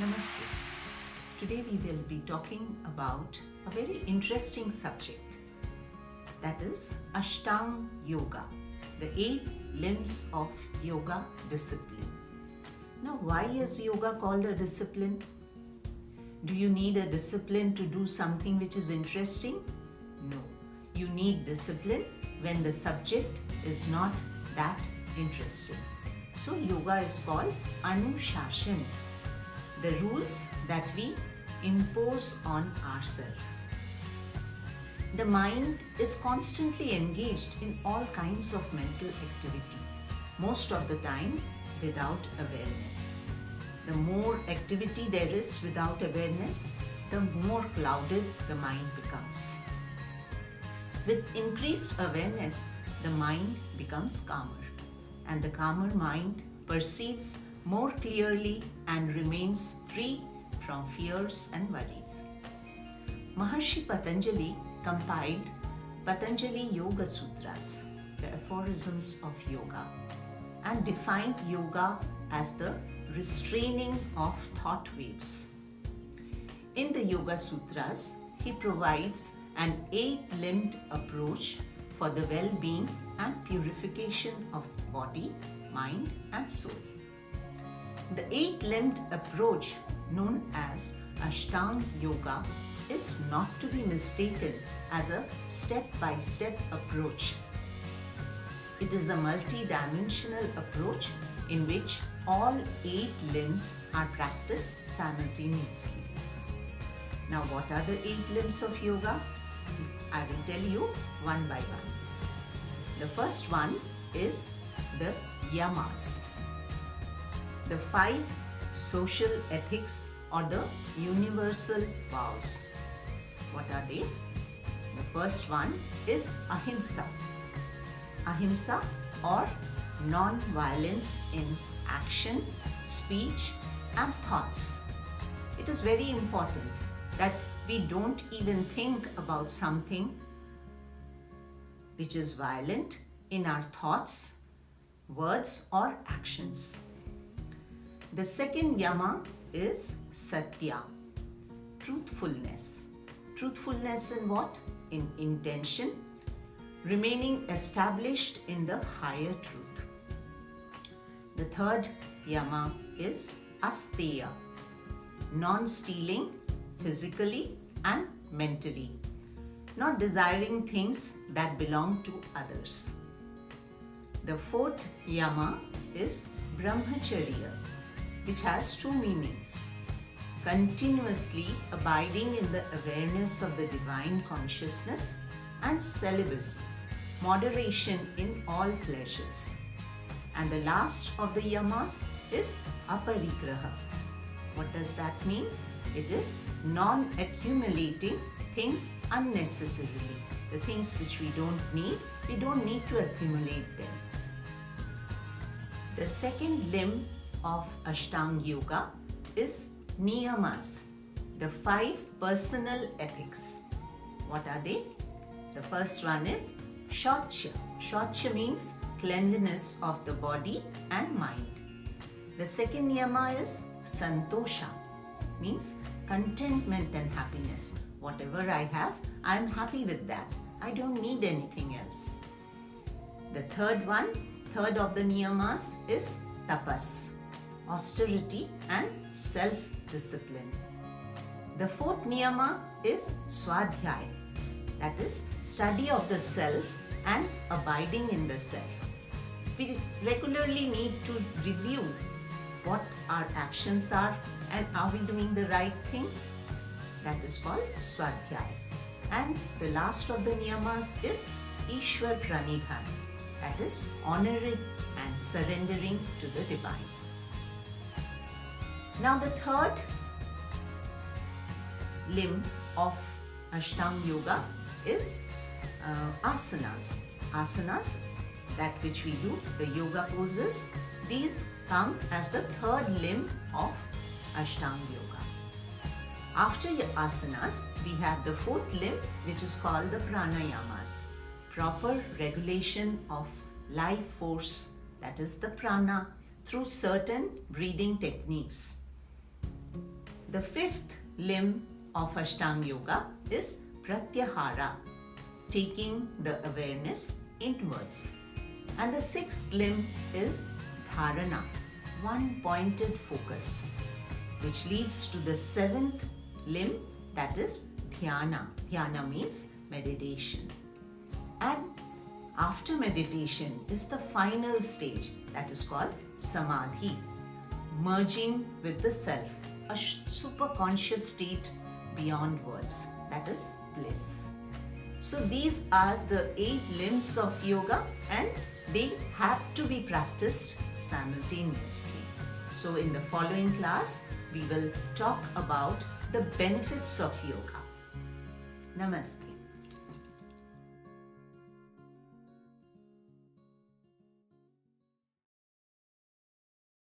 Namaste. Today we will be talking about a very interesting subject, that is Ashtanga Yoga, the 8 limbs of yoga discipline. Now, why is yoga called a discipline? Do you need a discipline to do something which is interesting? No. You need discipline when the subject is not that interesting. So yoga is called Anushashan, the rules that we impose on ourselves. The mind is constantly engaged in all kinds of mental activity, most of the time without awareness. The more activity there is without awareness, the more clouded the mind becomes. With increased awareness, the mind becomes calmer, and the calmer mind perceives more clearly and remains free from fears and worries. Maharshi Patanjali compiled Patanjali Yoga Sutras, the aphorisms of yoga, and defined yoga as the restraining of thought waves. In the Yoga Sutras, he provides an 8-limbed approach for the well-being and purification of the body, mind, and soul. The 8-limbed approach, known as Ashtanga Yoga, is not to be mistaken as a step-by-step approach. It is a multidimensional approach in which all 8 limbs are practiced simultaneously. Now, what are the 8 limbs of yoga? I will tell you one by one. The first one is the yamas, the 5 social ethics or the universal vows. What are they? The first one is ahimsa. Ahimsa or non-violence in action, speech, and thoughts. It is very important that we don't even think about something which is violent in our thoughts, words, or actions. The second yama is satya, truthfulness. Truthfulness in what? In intention, remaining established in the higher truth. The third yama is asteya, non-stealing physically and mentally, not desiring things that belong to others. The fourth yama is brahmacharya, which has 2 meanings: continuously abiding in the awareness of the divine consciousness, and celibacy, moderation in all pleasures. And the last of the yamas is aparigraha. What does that mean? It is non-accumulating things unnecessarily. The things which we don't need to accumulate them. The second limb of Ashtanga Yoga is niyamas, the 5 personal ethics. What are they? The first one is shaucha. Shaucha means cleanliness of the body and mind. The second niyama is santosha, means contentment and happiness. Whatever I have, I am happy with that. I don't need anything else. The third of the niyamas is tapas, austerity and self-discipline. The fourth niyama is swadhyaya, that is study of the self and abiding in the self. We regularly need to review what our actions are and are we doing the right thing? That is called swadhyaya. And the last of the niyamas is Ishwar Pranidhan, that is honoring and surrendering to the divine. Now the third limb of Ashtanga Yoga is asanas. Asanas, that which we do, the yoga poses, these come as the third limb of Ashtanga Yoga. After asanas, we have the fourth limb, which is called the pranayamas, proper regulation of life force, that is the prana, through certain breathing techniques. The fifth limb of Ashtanga Yoga is Pratyahara, taking the awareness inwards. And the sixth limb is Dharana, one pointed focus, which leads to the seventh limb, that is Dhyana. Dhyana means meditation. And after meditation is the final stage, that is called Samadhi, merging with the self, a super conscious state beyond words, that is bliss. So these are the 8 limbs of yoga, and they have to be practiced simultaneously. So in the following class, we will talk about the benefits of yoga. Namaste.